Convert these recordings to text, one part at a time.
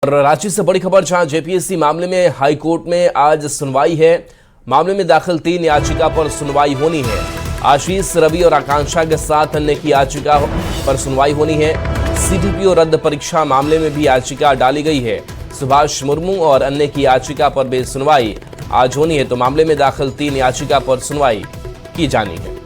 और रांची से बड़ी खबर, जहां जेपीएससी मामले में हाई कोर्ट में आज सुनवाई है। मामले में दाखिल 3 याचिका पर सुनवाई होनी है। आशीष, रवि और आकांक्षा के साथ अन्य की याचिका पर सुनवाई होनी है। सीटीपीओ रद्द परीक्षा मामले में भी याचिका डाली गई है। सुभाष मुर्मू और अन्य की याचिका पर भी सुनवाई आज होनी है। तो मामले में दाखिल 3 याचिका पर सुनवाई की जानी है।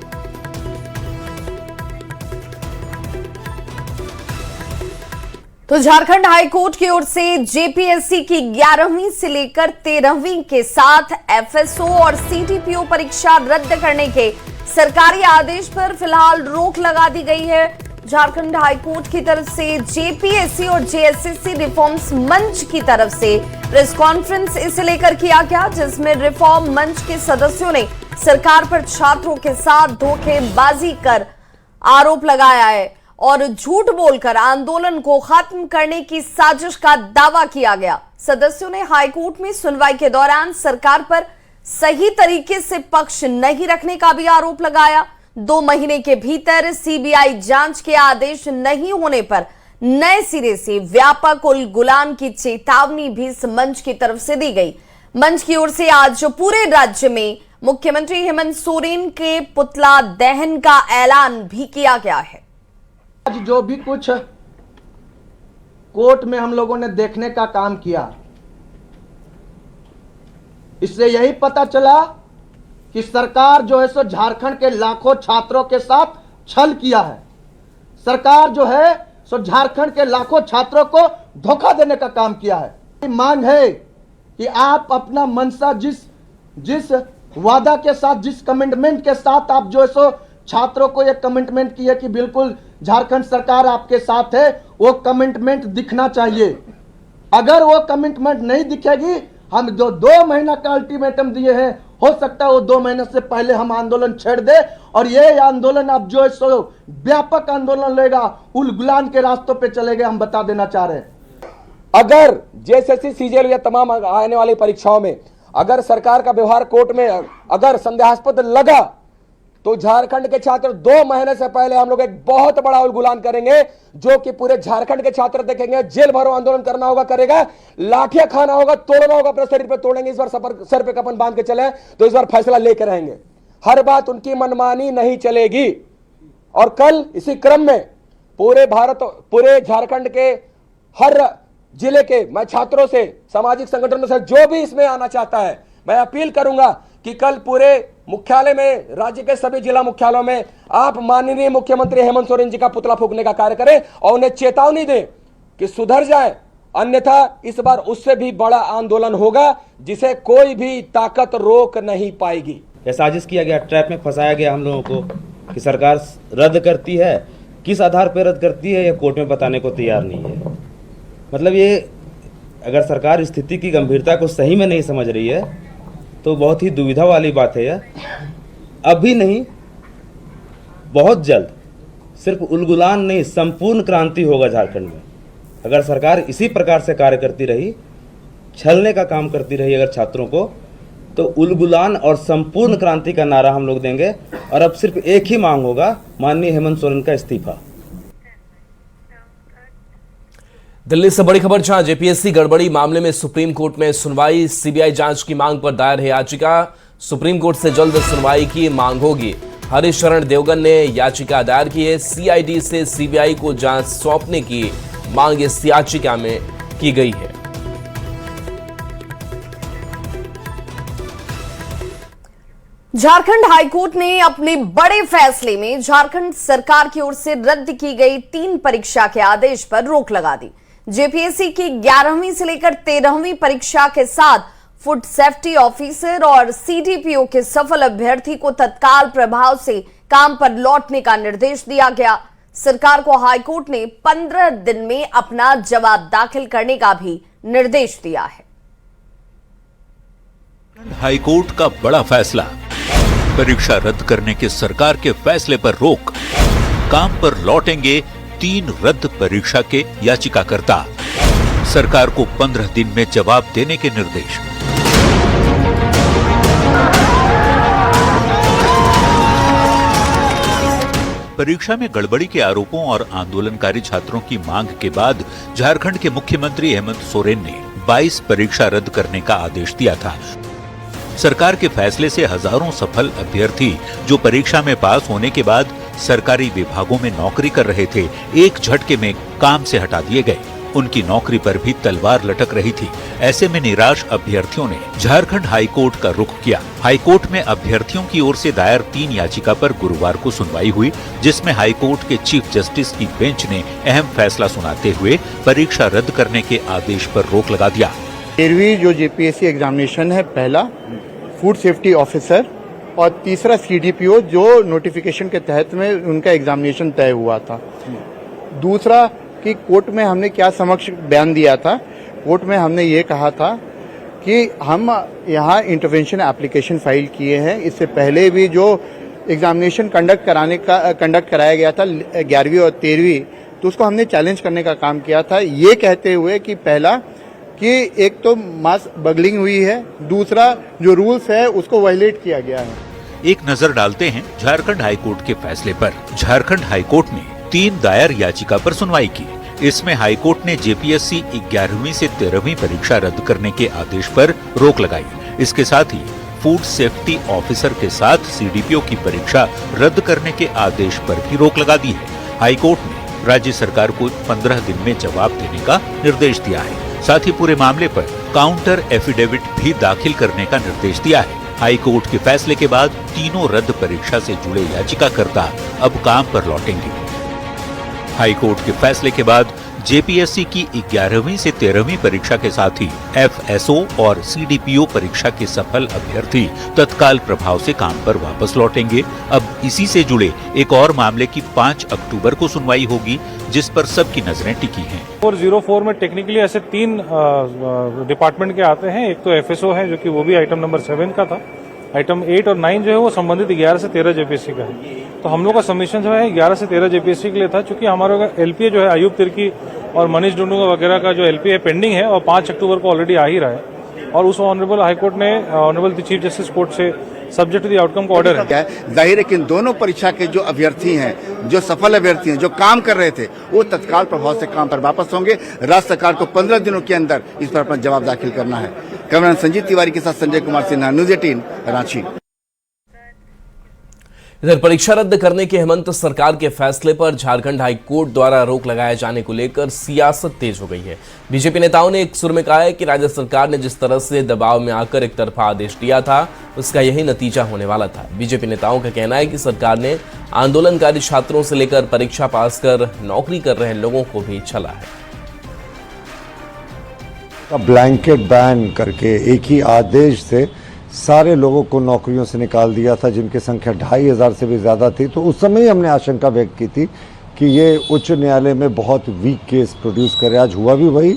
तो झारखंड हाईकोर्ट की ओर से जेपीएससी की 11वीं से लेकर 13वीं के साथ एफएसओ और सीटीपीओ परीक्षा रद्द करने के सरकारी आदेश पर फिलहाल रोक लगा दी गई है। झारखंड हाईकोर्ट की तरफ से जेपीएससी और जेएसएससी रिफॉर्म्स मंच की तरफ से प्रेस कॉन्फ्रेंस इसे लेकर किया गया, जिसमें रिफॉर्म मंच के सदस्यों ने सरकार पर छात्रों के साथ धोखेबाजी कर आरोप लगाया है और झूठ बोलकर आंदोलन को खत्म करने की साजिश का दावा किया गया। सदस्यों ने हाईकोर्ट में सुनवाई के दौरान सरकार पर सही तरीके से पक्ष नहीं रखने का भी आरोप लगाया। 2 महीने के भीतर सीबीआई जांच के आदेश नहीं होने पर नए सिरे से व्यापक उलगुलान की चेतावनी भी इस मंच की तरफ से दी गई। मंच की ओर से आज पूरे राज्य में मुख्यमंत्री हेमंत सोरेन के पुतला दहन का ऐलान भी किया गया है। आज जो भी कुछ कोर्ट में हम लोगों ने देखने का काम किया, इससे यही पता चला कि सरकार जो है सो झारखंड के लाखों छात्रों के साथ छल किया है। सरकार जो है सो झारखंड के लाखों छात्रों को धोखा देने का काम किया है। मांग है कि आप अपना मनसा जिस वादा के साथ, जिस कमिटमेंट के साथ आप जो है सो छात्रों को यह कमिटमेंट किया कि बिल्कुल झारखंड सरकार आपके साथ है, वो कमिटमेंट दिखना चाहिए। अगर वो कमिटमेंट नहीं दिखेगी, हम जो 2 महीना का अल्टीमेटम दिए हैं, हो सकता है वो 2 महीने से पहले हम आंदोलन छेड़ दे और ये आंदोलन अब जो है सो व्यापक आंदोलन लेगा, उलगुलान के रास्तों पे चलेगा। हम बता देना चाह रहे हैं, अगर जेएसएससी सीजीएल या तमाम आने वाली परीक्षाओं में अगर सरकार का व्यवहार कोर्ट में अगर संदेहास्पद लगा तो झारखंड के छात्र 2 महीने से पहले हम लोग एक बहुत बड़ा उलगुलान करेंगे, जो कि पूरे झारखंड के छात्र देखेंगे। जेल भरो आंदोलन करना होगा, करेगा, लाठियां खाना होगा, तोड़ना होगा, अपने शरीर पे तोड़ेंगे। इस बार सर पे कफन बांध के चले तो इस बार फैसला लेकर रहेंगे। हर बात उनकी मनमानी नहीं चलेगी। और कल इसी क्रम में पूरे झारखंड के हर जिले के मैं छात्रों से, सामाजिक संगठनों से, जो भी इसमें आना चाहता है, मैं अपील करूंगा कि कल पूरे मुख्यालय में, राज्य के सभी जिला मुख्यालयों में आप माननीय मुख्यमंत्री हेमंत सोरेन जी का पुतला फूंकने का कार्य करें और उन्हें चेतावनी दें कि सुधर जाए, अन्यथा इस बार उससे भी बड़ा आंदोलन होगा जिसे कोई भी ताकत रोक नहीं पाएगी। यह साजिश किया गया, ट्रैप में फंसाया गया हम लोगों को कि सरकार रद्द करती है। किस आधार पर रद्द करती है, यह कोर्ट में बताने को तैयार नहीं है। मतलब ये, अगर सरकार स्थिति की गंभीरता को सही में नहीं समझ रही है तो बहुत ही दुविधा वाली बात है। यह अभी नहीं, बहुत जल्द सिर्फ उलगुलान नहीं, संपूर्ण क्रांति होगा झारखंड में। अगर सरकार इसी प्रकार से कार्य करती रही, छलने का काम करती रही अगर छात्रों को, तो उलगुलान और संपूर्ण क्रांति का नारा हम लोग देंगे। और अब सिर्फ एक ही मांग होगा, माननीय हेमंत सोरेन का इस्तीफा। दिल्ली से बड़ी खबर, जहां जेपीएससी गड़बड़ी मामले में सुप्रीम कोर्ट में सुनवाई। सीबीआई जांच की मांग पर दायर है याचिका। सुप्रीम कोर्ट से जल्द सुनवाई की मांग होगी। हरीश शरण देवगन ने याचिका दायर की है। सीआईडी से सीबीआई को जांच सौंपने की मांग इस याचिका में की गई है। झारखंड हाईकोर्ट ने अपने बड़े फैसले में झारखंड सरकार की ओर से रद्द की गई 3 परीक्षा के आदेश पर रोक लगा दी। जेपीएससी की 11वीं से लेकर 13वीं परीक्षा के साथ फूड सेफ्टी ऑफिसर और सीटीपीओ के सफल अभ्यर्थी को तत्काल प्रभाव से काम पर लौटने का निर्देश दिया गया। सरकार को हाईकोर्ट ने 15 दिन में अपना जवाब दाखिल करने का भी निर्देश दिया है। हाईकोर्ट का बड़ा फैसला, परीक्षा रद्द करने के सरकार के फैसले पर रोक, काम पर लौटेंगे 3 रद्द परीक्षा के याचिकाकर्ता, सरकार को 15 दिन में जवाब देने के निर्देश। परीक्षा में गड़बड़ी के आरोपों और आंदोलनकारी छात्रों की मांग के बाद झारखंड के मुख्यमंत्री हेमंत सोरेन ने 22 परीक्षा रद्द करने का आदेश दिया था। सरकार के फैसले से हजारों सफल अभ्यर्थी जो परीक्षा में पास होने के बाद सरकारी विभागों में नौकरी कर रहे थे, एक झटके में काम से हटा दिए गए। उनकी नौकरी पर भी तलवार लटक रही थी। ऐसे में निराश अभ्यर्थियों ने झारखंड हाईकोर्ट का रुख किया। हाईकोर्ट में अभ्यर्थियों की ओर से दायर 3 याचिका पर गुरुवार को सुनवाई हुई, जिसमें हाईकोर्ट के चीफ जस्टिस की बेंच ने अहम फैसला सुनाते हुए परीक्षा रद्द करने के आदेश पर रोक लगा दिया। 13वीं जो जेपीएससी एग्जामिनेशन है, पहला फूड सेफ्टी ऑफिसर और तीसरा सीडीपीओ जो नोटिफिकेशन के तहत में उनका एग्जामिनेशन तय हुआ था। दूसरा कि कोर्ट में हमने क्या समक्ष बयान दिया था, कोर्ट में हमने ये कहा था कि हम यहाँ इंटरवेंशन एप्लीकेशन फाइल किए हैं। इससे पहले भी जो एग्जामिनेशन कंडक्ट कराया गया था 11वीं और 13वीं, तो उसको हमने चैलेंज करने का काम किया था, ये कहते हुए कि पहला कि एक तो मास बगलिंग हुई है, दूसरा जो रूल्स है उसको वायलेट किया गया है। एक नजर डालते हैं झारखंड हाईकोर्ट के फैसले पर। झारखंड हाईकोर्ट ने 3 दायर याचिका पर सुनवाई की। इसमें हाईकोर्ट ने जेपीएससी 11वीं से 13वीं परीक्षा रद्द करने के आदेश पर रोक लगाई। इसके साथ ही फूड सेफ्टी ऑफिसर के साथ सीडीपीओ की परीक्षा रद्द करने के आदेश पर भी रोक लगा दी है। हाईकोर्ट ने राज्य सरकार को 15 दिन में जवाब देने का निर्देश दिया है। साथ ही पूरे मामले पर काउंटर एफिडेविट भी दाखिल करने का निर्देश दिया है। हाईकोर्ट के फैसले के बाद तीनों रद्द परीक्षा से जुड़े याचिकाकर्ता अब काम पर लौटेंगे। हाईकोर्ट के फैसले के बाद जेपीएससी की 11वीं से 13वीं परीक्षा के साथ ही एफएसओ और सीडीपीओ परीक्षा के सफल अभ्यर्थी तत्काल प्रभाव से काम पर वापस लौटेंगे। अब इसी से जुड़े एक और मामले की 5 अक्टूबर को सुनवाई होगी, जिस पर सबकी नजरें टिकी हैं। 404 में टेक्निकली ऐसे 3 डिपार्टमेंट के आते हैं। एक तो एफएसओ है, जो कि वो भी आइटम नंबर 7 का था। आइटम 8 और 9 जो है वो संबंधित 11 से 13 जेपीएससी का है। तो हम लोग का सबमिशन जो है 11 से 13 जेपीएससी के लिए था, क्योंकि हमारा एलपीए जो है अयूब तिर्की और मनीष डुंडुगा वगैरह का जो एलपीए पेंडिंग है और 5 अक्टूबर को ऑलरेडी आ ही रहा है। और उस ऑनरेबल हाईकोर्ट ने ऑनरेबल चीफ जस्टिस कोर्ट से सब्जेक्ट टू द आउटकम को ऑर्डर है। जाहिर है कि इन दोनों परीक्षा के जो अभ्यर्थी हैं, जो सफल अभ्यर्थी हैं, जो काम कर रहे थे, वो तत्काल प्रभाव से काम पर वापस होंगे। राज्य सरकार को 15 दिनों के अंदर इस पर अपना जवाब दाखिल करना है। कैमरामैन संजीव तिवारी के साथ संजय कुमार सिन्हा, न्यूज़ 18 रांची। इधर परीक्षा रद्द करने के हेमंत सरकार के फैसले पर झारखंड हाईकोर्ट द्वारा रोक लगाए जाने को लेकर सियासत तेज हो गई है। बीजेपी नेताओं ने एक सुर में कहा है कि राज्य सरकार ने जिस तरह से दबाव में आकर एक तरफा आदेश दिया था, उसका यही नतीजा होने वाला था। बीजेपी नेताओं का कहना है कि सरकार ने आंदोलनकारी छात्रों से लेकर परीक्षा पास कर नौकरी कर रहे लोगों को भी छला है। ब्लैंकेट बैन करके एक ही आदेश से सारे लोगों को नौकरियों से निकाल दिया था, जिनकी संख्या 2500 से भी ज़्यादा थी। तो उस समय ही हमने आशंका व्यक्त की थी कि ये उच्च न्यायालय में बहुत वीक केस प्रोड्यूस करे। आज हुआ भी वही।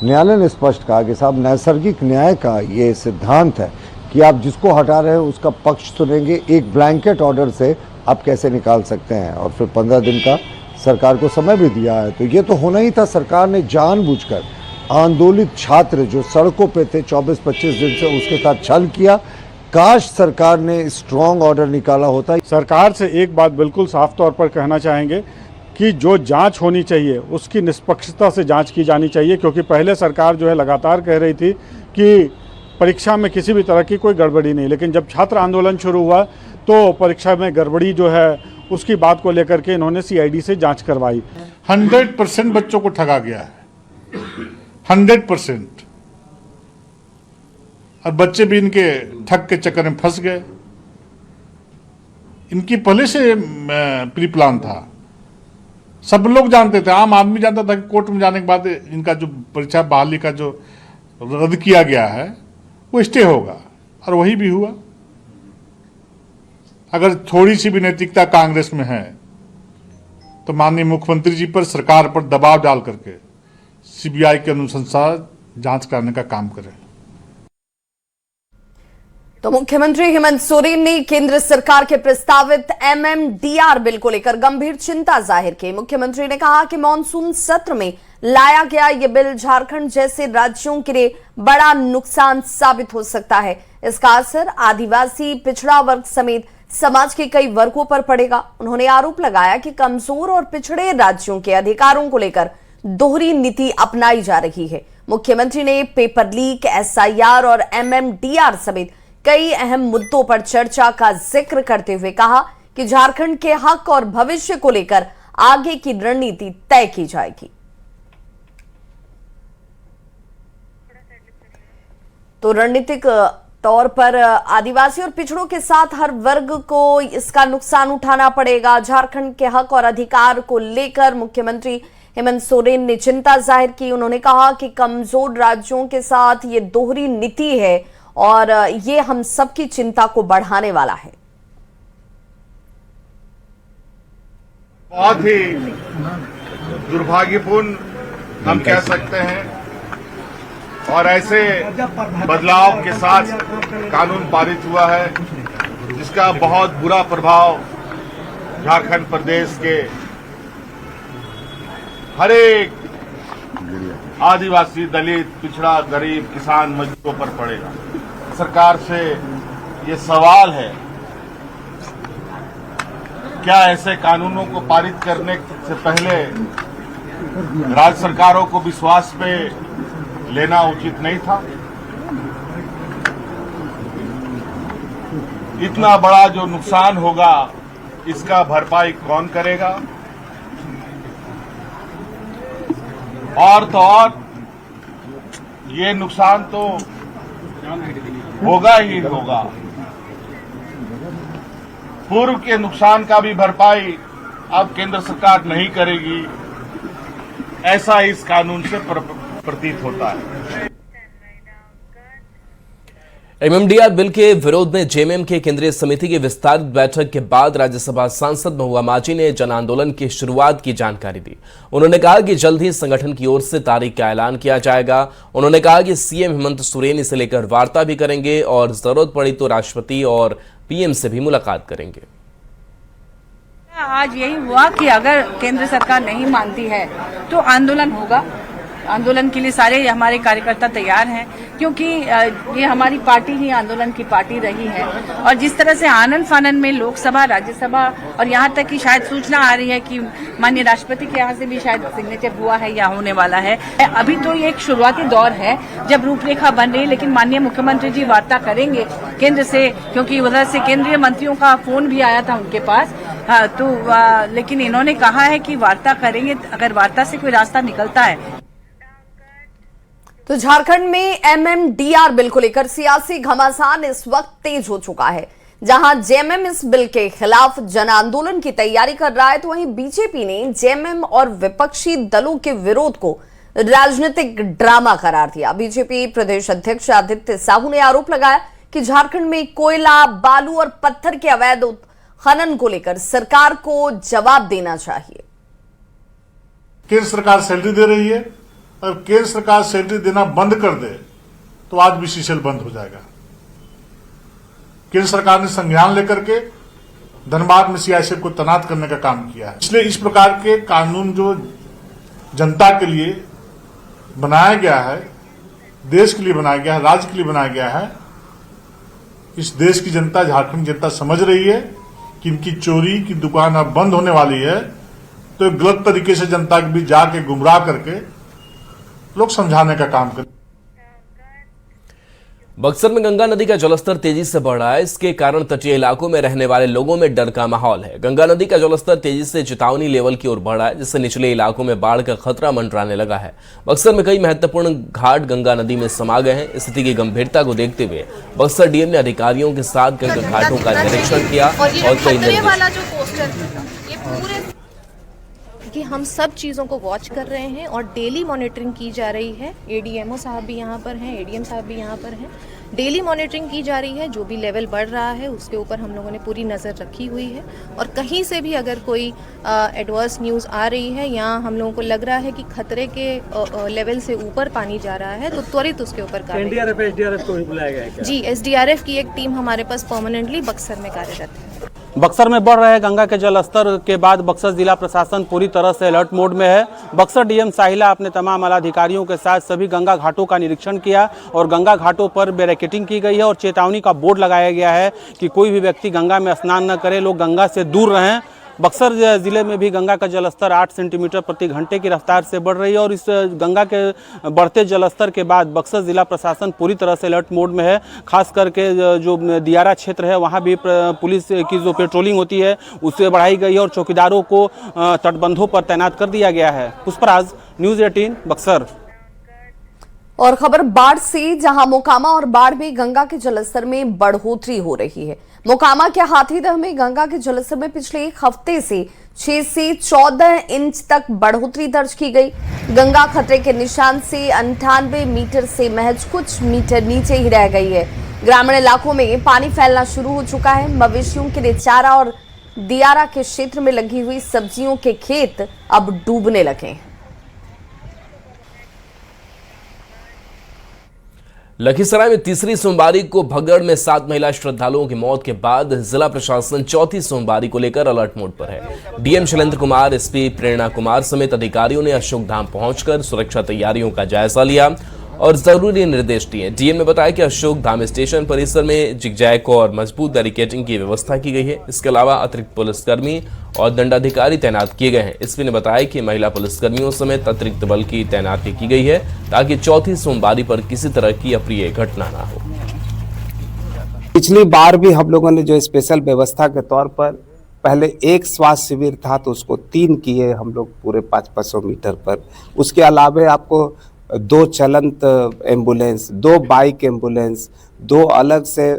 न्यायालय ने स्पष्ट कहा कि साहब, नैसर्गिक न्याय का ये सिद्धांत है कि आप जिसको हटा रहे हैं उसका पक्ष सुनेंगे। एक ब्लैंकेट ऑर्डर से आप कैसे निकाल सकते हैं? और फिर 15 दिन का सरकार को समय भी दिया है। तो ये तो होना ही था। सरकार ने जानबूझकर आंदोलित छात्र जो सड़कों पे थे 24-25 दिन से, उसके साथ छल किया। काश सरकार ने स्ट्रॉन्ग ऑर्डर निकाला होता। सरकार से एक बात बिल्कुल साफ तौर पर कहना चाहेंगे कि जो जांच होनी चाहिए उसकी निष्पक्षता से जांच की जानी चाहिए, क्योंकि पहले सरकार जो है लगातार कह रही थी कि परीक्षा में किसी भी तरह की कोई गड़बड़ी नहीं, लेकिन जब छात्र आंदोलन शुरू हुआ तो परीक्षा में गड़बड़ी जो है उसकी बात को लेकर के इन्होंने सीआईडी से जांच करवाई। 100% बच्चों को ठगा गया है, 100%। और बच्चे भी इनके ठग के चक्कर में फंस गए। इनकी पहले से प्री प्लान था, सब लोग जानते थे, आम आदमी जानता था कि कोर्ट में जाने के बाद इनका जो परीक्षा बहाली का जो रद्द किया गया है वो स्टे होगा, और वही भी हुआ। अगर थोड़ी सी भी नैतिकता कांग्रेस में है तो माननीय मुख्यमंत्री जी पर, सरकार पर दबाव डाल करके सीबीआई के अनुसंधान जांच कराने का काम करें। तो मुख्यमंत्री हेमंत सोरेन ने केंद्र सरकार के प्रस्तावित एमएमडीआर बिल को लेकर गंभीर चिंता जाहिर की। मुख्यमंत्री ने कहा कि मॉनसून सत्र में लाया गया यह बिल झारखंड जैसे राज्यों के लिए बड़ा नुकसान साबित हो सकता है। इसका असर आदिवासी, पिछड़ा वर्ग समेत समाज के कई वर्गों पर पड़ेगा। उन्होंने आरोप लगाया कि कमजोर और पिछड़े राज्यों के अधिकारों को लेकर दोहरी नीति अपनाई जा रही है। मुख्यमंत्री ने पेपर लीक, SIR और MMDR समेत कई अहम मुद्दों पर चर्चा का जिक्र करते हुए कहा कि झारखंड के हक और भविष्य को लेकर आगे की रणनीति तय की जाएगी। तो रणनीतिक तौर पर आदिवासी और पिछड़ों के साथ हर वर्ग को इसका नुकसान उठाना पड़ेगा। झारखंड के हक और अधिकार को लेकर मुख्यमंत्री हेमंत सोरेन ने चिंता जाहिर की। उन्होंने कहा कि कमजोर राज्यों के साथ ये दोहरी नीति है और ये हम सबकी चिंता को बढ़ाने वाला है। बहुत ही दुर्भाग्यपूर्ण हम कह सकते हैं, और ऐसे बदलाव के साथ कानून पारित हुआ है जिसका बहुत बुरा प्रभाव झारखंड प्रदेश के हर एक आदिवासी, दलित, पिछड़ा, गरीब, किसान, मजदूरों पर पड़ेगा। सरकार से ये सवाल है, क्या ऐसे कानूनों को पारित करने से पहले राज्य सरकारों को विश्वास पे लेना उचित नहीं था? इतना बड़ा जो नुकसान होगा इसका भरपाई कौन करेगा? और तो और ये नुकसान तो होगा ही होगा। पूर्व के नुकसान का भी भरपाई अब केंद्र सरकार नहीं करेगी, ऐसा इस कानून से प्रतीत होता है। MMDR बिल के विरोध में JMM के केंद्रीय समिति की विस्तारित बैठक के बाद राज्यसभा सांसद महुआ माझी ने जन आंदोलन की शुरुआत की जानकारी दी। उन्होंने कहा कि जल्द ही संगठन की ओर से तारीख का ऐलान किया जाएगा। उन्होंने कहा कि CM हेमंत सोरेन इसे लेकर वार्ता भी करेंगे और जरूरत पड़ी तो राष्ट्रपति और PM से भी मुलाकात करेंगे। आज यही हुआ कि अगर केंद्र सरकार नहीं मानती है तो आंदोलन होगा। आंदोलन के लिए सारे हमारे कार्यकर्ता तैयार हैं, क्योंकि ये हमारी पार्टी ही आंदोलन की पार्टी रही है। और जिस तरह से आनन फानन में लोकसभा, राज्यसभा और यहाँ तक कि शायद सूचना आ रही है कि माननीय राष्ट्रपति के यहाँ से भी शायद सिग्नेचर हुआ है या होने वाला है। अभी तो ये एक शुरुआती दौर है जब रूपरेखा बन रही है, लेकिन माननीय मुख्यमंत्री जी वार्ता करेंगे केंद्र से, क्योंकि उधर से केंद्रीय मंत्रियों का फोन भी आया था उनके पास। लेकिन इन्होंने कहा है कि वार्ता करेंगे, अगर वार्ता से कोई रास्ता निकलता है। तो झारखंड में MMDR बिल को लेकर सियासी घमासान इस वक्त तेज हो चुका है। जहां JMM इस बिल के खिलाफ जन आंदोलन की तैयारी कर रहा है, तो वहीं बीजेपी ने JMM और विपक्षी दलों के विरोध को राजनीतिक ड्रामा करार दिया। बीजेपी प्रदेश अध्यक्ष आदित्य साहू ने आरोप लगाया कि झारखंड में कोयला, बालू और पत्थर के अवैध खनन को लेकर सरकार को जवाब देना चाहिए। केंद्र सरकार सैलरी दे रही है, और केंद्र सरकार सैलरी देना बंद कर दे तो आज भी सीसीएल बंद हो जाएगा। केंद्र सरकार ने संज्ञान लेकर के धनबाद में CICF को तैनात करने का काम किया है। इसलिए इस प्रकार के कानून जो जनता के लिए बनाया गया है, देश के लिए बनाया गया है, राज्य के लिए बनाया गया है, इस देश की जनता, झारखंड जनता समझ रही है कि इनकी चोरी की दुकान अब बंद होने वाली है। तो गलत तरीके से जनता के बीच जाके गुमराह करके लोग समझाने का काम करें। बक्सर में गंगा नदी का जलस्तर तेजी से बढ़ रहा है। इसके कारण तटीय इलाकों में रहने वाले लोगों में डर का माहौल है। गंगा नदी का जलस्तर तेजी से चेतावनी लेवल की ओर बढ़ रहा है, जिससे निचले इलाकों में बाढ़ का खतरा मंडराने लगा है। बक्सर में कई महत्वपूर्ण घाट गंगा नदी में समा गए हैं। स्थिति की गंभीरता को देखते हुए बक्सर DM ने अधिकारियों के साथ कई घाटों का निरीक्षण किया और कि हम सब चीज़ों को वॉच कर रहे हैं और डेली मॉनिटरिंग की जा रही है। ADMO साहब भी यहाँ पर हैं, ADM साहब भी यहाँ पर हैं। डेली मॉनिटरिंग की जा रही है। जो भी लेवल बढ़ रहा है उसके ऊपर हम लोगों ने पूरी नज़र रखी हुई है, और कहीं से भी अगर कोई एडवर्स न्यूज़ आ रही है या हम लोगों को लग रहा है कि खतरे के लेवल से ऊपर पानी जा रहा है, तो त्वरित उसके ऊपर SDRF को भी बुलाया गया है क्या? जी, SDRF की एक टीम हमारे पास परमानेंटली बक्सर में कार्यरत है। बक्सर में बढ़ रहे गंगा के जलस्तर के बाद बक्सर जिला प्रशासन पूरी तरह से अलर्ट मोड में है। बक्सर डीएम साहिला अपने तमाम आलाधिकारियों के साथ सभी गंगा घाटों का निरीक्षण किया और गंगा घाटों पर बैरिकेडिंग की गई है और चेतावनी का बोर्ड लगाया गया है कि कोई भी व्यक्ति गंगा में स्नान न करे, लोग गंगा से दूर रहें। बक्सर जिले में भी गंगा का जलस्तर 8 सेंटीमीटर प्रति घंटे की रफ्तार से बढ़ रही है और इस गंगा के बढ़ते जलस्तर के बाद बक्सर जिला प्रशासन पूरी तरह से अलर्ट मोड में है। खास करके जो दियारा क्षेत्र है वहां भी पुलिस की जो पेट्रोलिंग होती है उससे बढ़ाई गई है और चौकीदारों को तटबंधों पर तैनात कर दिया गया है। पुष्पराज, न्यूज़ 18 बक्सर। और खबर बाढ़ से, जहां मोकामा और बाढ़ में गंगा के जलस्तर में बढ़ोतरी हो रही है। मोकामा के हाथीदह में गंगा के जलस्तर में पिछले एक हफ्ते से 6 से 14 इंच तक बढ़ोतरी दर्ज की गई। गंगा खतरे के निशान से 98 मीटर से महज कुछ मीटर नीचे ही रह गई है। ग्रामीण इलाकों में पानी फैलना शुरू हो चुका है। मवेशियों के लिए चारा और दियारा के क्षेत्र में लगी हुई सब्जियों के खेत अब डूबने लगे हैं। लखीसराय में तीसरी सोमवारी को भगड़ में 7 महिला श्रद्धालुओं की मौत के बाद जिला प्रशासन चौथी सोमवारी को लेकर अलर्ट मोड पर है। डीएम शैलेंद्र कुमार, एसपी प्रेरणा कुमार समेत अधिकारियों ने अशोकधाम पहुंचकर सुरक्षा तैयारियों का जायजा लिया और जरूरी निर्देश दिए। डीएम ने बताया कि अशोकधाम स्टेशन परिसर में जिगजैग और मजबूत बैरिकेडिंग की व्यवस्था की गई है। इसके अलावा अतिरिक्त पुलिसकर्मी और दंडाधिकारी तैनात किए गए हैं। एसपी ने बताया कि महिला पुलिसकर्मियों समेत अतिरिक्त बल की तैनाती की गई है ताकि चौथी सोमवारी पर किसी तरह की अप्रिय घटना न हो। पिछली बार भी हम लोगों ने जो स्पेशल व्यवस्था के तौर पर पहले एक स्वास्थ्य शिविर था तो उसको 3 किए हम लोग पूरे 500 मीटर पर। उसके अलावा आपको 2 चलंत एम्बुलेंस, 2 बाइक एम्बुलेंस, 2 अलग से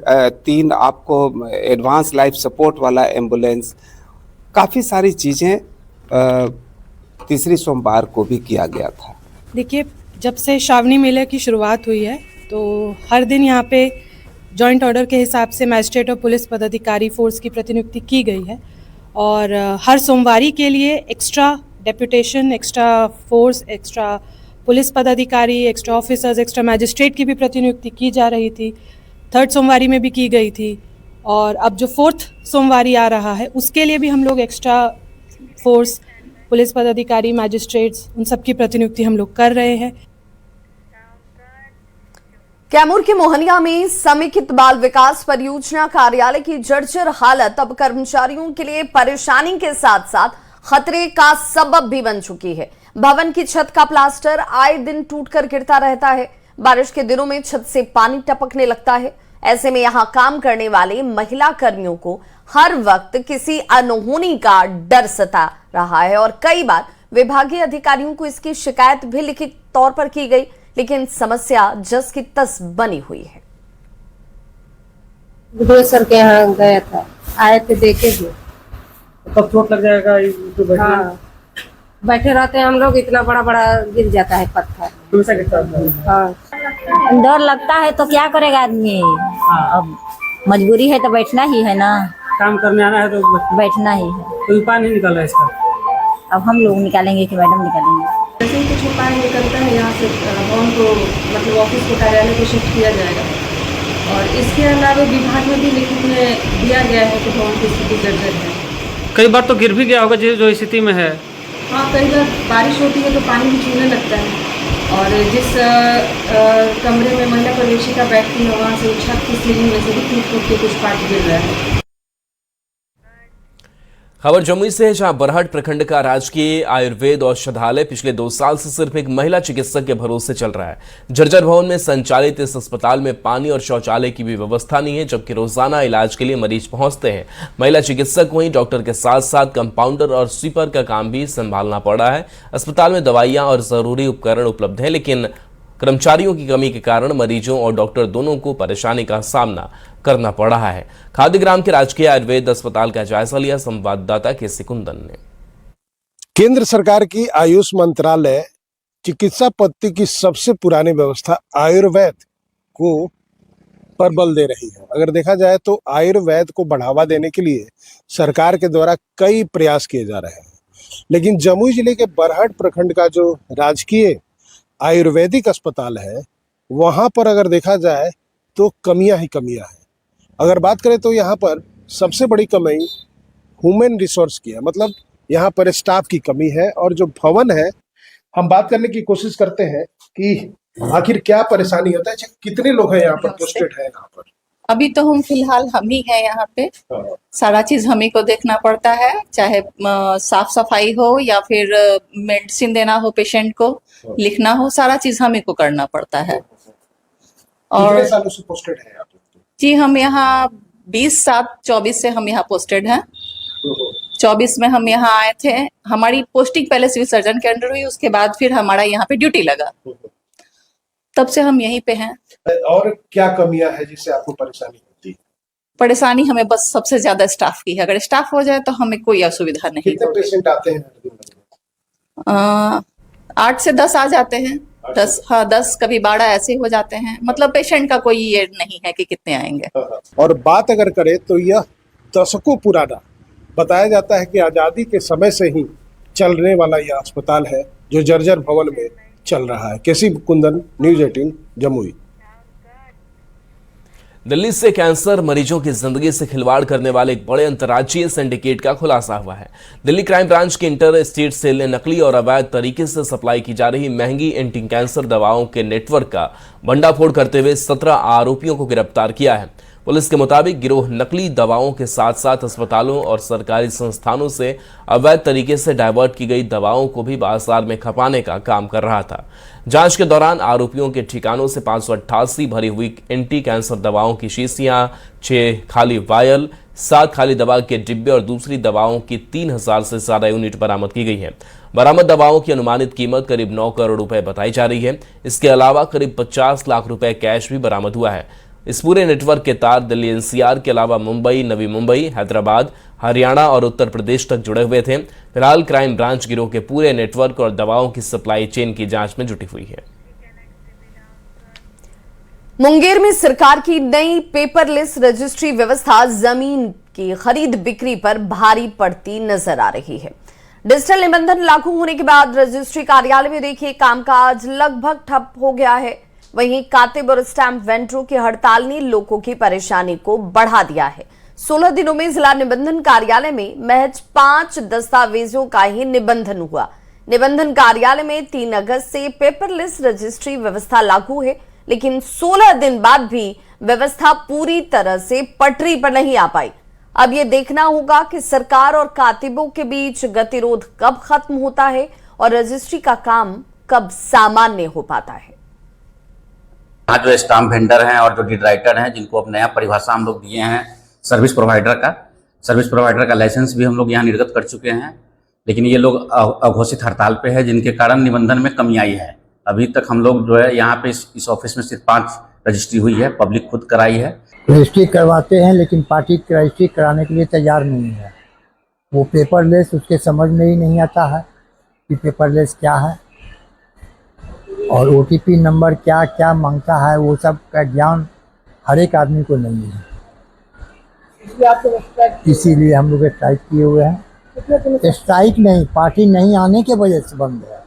3 आपको एडवांस लाइफ सपोर्ट वाला एम्बुलेंस, काफ़ी सारी चीज़ें तीसरी सोमवार को भी किया गया था। देखिए, जब से श्रावणी मेले की शुरुआत हुई है तो हर दिन यहाँ पे जॉइंट ऑर्डर के हिसाब से मैजिस्ट्रेट और पुलिस पदाधिकारी फोर्स की प्रतिनियुक्ति की गई है और हर सोमवारी के लिए extra deputation, extra force, extra police पदाधिकारी, एक्स्ट्रा ऑफिसर्स, एक्स्ट्रा मैजिस्ट्रेट की भी प्रतिनियुक्ति की जा रही थी। 3rd सोमवारी में भी की गई थी और अब जो 4th सोमवारी आ रहा है उसके लिए भी हम लोग एक्स्ट्रा फोर्स, पुलिस पदाधिकारी, मैजिस्ट्रेट्स, उन सब की प्रतिनियुक्ति हम लोग कर रहे हैं। कैमूर के मोहनिया में समेकित बाल विकास परियोजना कार्यालय की जर्जर हालत अब कर्मचारियों के लिए परेशानी के साथ साथ खतरे का सबब भी बन चुकी है। भवन की छत का प्लास्टर आए दिन टूटकर गिरता रहता है। बारिश के दिनों में छत से पानी टपकने लगता है। ऐसे में यहां काम करने वाले महिला कर्मियों को हर वक्त किसी अनहोनी का डर सता रहा है और कई बार विभागीय अधिकारियों को इसकी शिकायत भी लिखित तौर पर की गई, लेकिन समस्या जस की तस बनी हुई है। विजय सर के यहाँ गया था, आए थे, देखे भी। कब चोट लग जाएगा तो बैठना? हाँ, बैठे रहते हैं हम लोग, इतना बड़ा बड़ा गिर जाता है पत्थर। हाँ, डर लगता है तो क्या करेगा आदमी। अब मजबूरी है तो बैठना ही है ना, काम करने आना है तो बैठना ही है। कोई उपाय नहीं निकाला इसका? अब हम लोग निकालेंगे कि मैडम निकालेंगे? जैसे ही कुछ उपाय निकलता है यहाँ से भवन को, मतलब ऑफिस को, कार्यालय को शिफ्ट किया जाएगा। और इसके अलावा विभाग में भी लिखित में दिया गया है कि भवन की स्थिति जर्जर है। कई बार तो गिर भी गया होगा जो स्थिति में है। हाँ, कई बार बारिश होती है तो पानी भी छूने लगता है और जिस कमरे में महिला प्रवेशिका बैठती है वहाँ से छत की सीलिंग में से भी टूट के कुछ पार्ट गिर रहा है। खबर जमुई से है, जहां बरहट प्रखंड का राजकीय आयुर्वेद औषधालय पिछले 2 साल से सिर्फ एक महिला चिकित्सक के भरोसे चल रहा है। जर्जर भवन में संचालित इस अस्पताल में पानी और शौचालय की भी व्यवस्था नहीं है, जबकि रोजाना इलाज के लिए मरीज पहुंचते हैं। महिला चिकित्सक वहीं डॉक्टर के साथ साथ कंपाउंडर और स्वीपर का काम भी संभालना पड़ रहा है। अस्पताल में दवाइयां और जरूरी उपकरण उपलब्ध हैं, लेकिन कर्मचारियों की कमी के कारण मरीजों और डॉक्टर दोनों को परेशानी का सामना करना पड़ रहा है। खादीग्राम के राजकीय आयुर्वेद अस्पताल का जायजा लिया संवाददाता के कुंदन ने। केंद्र सरकार की आयुष मंत्रालय चिकित्सा पद्धति की सबसे पुरानी व्यवस्था आयुर्वेद को पर बल दे रही है। अगर देखा जाए तो आयुर्वेद को बढ़ावा देने के लिए सरकार के द्वारा कई प्रयास किए जा रहे हैं, लेकिन जमुई जिले के बरहट प्रखंड का जो राजकीय आयुर्वेदिक अस्पताल है वहां पर अगर देखा जाए तो कमियां ही कमियां हैं। अगर बात करें तो यहाँ पर सबसे बड़ी कमी ह्यूमन रिसोर्स की है, मतलब यहाँ पर स्टाफ की कमी है। और जो भवन है, हम बात करने की कोशिश करते हैं कि आखिर क्या परेशानी होता है, कितने लोग हैं यहाँ पर पोस्टेड है यहाँ पर? अभी तो हम फिलहाल हम ही है यहाँ पे, सारा चीज हम ही को देखना पड़ता है, चाहे साफ सफाई हो या फिर मेडिसिन देना हो पेशेंट को, लिखना हो, सारा चीज हम ही को करना पड़ता है। और कितने सालों से पोस्टेड है आप? जी हम यहाँ 20/7/24 से हम यहाँ पोस्टेड हैं। 24 में हम यहाँ आए थे, हमारी पोस्टिंग पहले सिविल सर्जन के अंडर हुई, उसके बाद फिर हमारा यहाँ पे ड्यूटी लगा, तब से हम यहीं पे हैं। और क्या कमियां है जिससे आपको परेशानी होती है? परेशानी हमें बस सबसे ज्यादा स्टाफ की है, अगर स्टाफ हो जाए तो हमें कोई असुविधा नहीं। कितने पेशेंट आते हैं? 8 से 10 आ जाते हैं, 10 हाँ 10 कभी 12 ऐसे हो जाते हैं, मतलब पेशेंट का कोई ये नहीं है कि कितने आएंगे। और बात अगर करें तो यह दशकों पुराना बताया जाता है कि आजादी के समय से ही चलने वाला यह अस्पताल है जो जर्जर भवन में चल रहा है। केसी कुंदन, न्यूज़ 18, जमुई। दिल्ली से कैंसर मरीजों की जिंदगी से खिलवाड़ करने वाले एक बड़े अंतर्राज्यीय सिंडिकेट का खुलासा हुआ है। दिल्ली क्राइम ब्रांच के इंटर स्टेट सेल ने नकली और अवैध तरीके से सप्लाई की जा रही महंगी एंटी कैंसर दवाओं के नेटवर्क का भंडाफोड़ करते हुए 17 आरोपियों को गिरफ्तार किया है। पुलिस के मुताबिक गिरोह नकली दवाओं के साथ साथ अस्पतालों और सरकारी संस्थानों से अवैध तरीके से डायवर्ट की गई दवाओं को भी बाजार में खपाने का काम कर रहा था। जांच के दौरान आरोपियों के ठिकानों से 588 भरी हुई एंटी कैंसर दवाओं की शीशियां, 6 खाली वायल, 7 खाली दवा के डिब्बे और दूसरी दवाओं की 3000 से ज्यादा यूनिट बरामद की गई है। बरामद दवाओं की अनुमानित कीमत करीब 9 करोड़ रुपए बताई जा रही है। इसके अलावा करीब 50 लाख रुपए कैश भी बरामद हुआ है। इस पूरे नेटवर्क के तार दिल्ली एनसीआर के अलावा मुंबई, नवी मुंबई, हैदराबाद, हरियाणा और उत्तर प्रदेश तक जुड़े हुए थे। फिलहाल क्राइम ब्रांच गिरोह के पूरे नेटवर्क और दवाओं की सप्लाई चेन की जांच में जुटी हुई है। मुंगेर में सरकार की नई पेपरलेस रजिस्ट्री व्यवस्था जमीन की खरीद बिक्री पर भारी पड़ती नजर आ रही है। डिजिटल निबंधन लागू होने के बाद रजिस्ट्री कार्यालय में देखिए कामकाज लगभग ठप हो गया है। वहीं कातिब और स्टैंप वेंडरों की हड़ताल ने लोगों की परेशानी को बढ़ा दिया है। 16 दिनों में जिला निबंधन कार्यालय में महज 5 दस्तावेजों का ही निबंधन हुआ। निबंधन कार्यालय में 3 अगस्त से पेपरलेस रजिस्ट्री व्यवस्था लागू है, लेकिन 16 दिन बाद भी व्यवस्था पूरी तरह से पटरी पर नहीं आ पाई। अब ये देखना होगा कि सरकार और कातिबों के बीच गतिरोध कब खत्म होता है और रजिस्ट्री का काम कब सामान्य हो पाता है। यहाँ जो स्टाम्प वेंडर हैं और जो डीड राइटर हैं, जिनको अब नया परिभाषा हम लोग दिए हैं सर्विस प्रोवाइडर का लाइसेंस भी हम लोग यहाँ निर्गत कर चुके हैं, लेकिन ये लोग अघोषित हड़ताल पे है, जिनके कारण निबंधन में कमी आई है। अभी तक हम लोग जो है यहाँ पे इस ऑफिस में सिर्फ 5 रजिस्ट्री हुई है, पब्लिक खुद कराई है। रजिस्ट्री करवाते हैं लेकिन पार्टी रजिस्ट्री कराने के लिए तैयार नहीं है। वो पेपरलेस उसके समझ में ही नहीं आता है कि पेपरलेस क्या है और OTP नंबर क्या क्या मांगता है, वो सब का ज्ञान हर एक आदमी को नहीं है। इसीलिए हम लोग स्ट्राइक किए हुए हैं। स्ट्राइक नहीं, पार्टी नहीं आने के वजह से बंद है।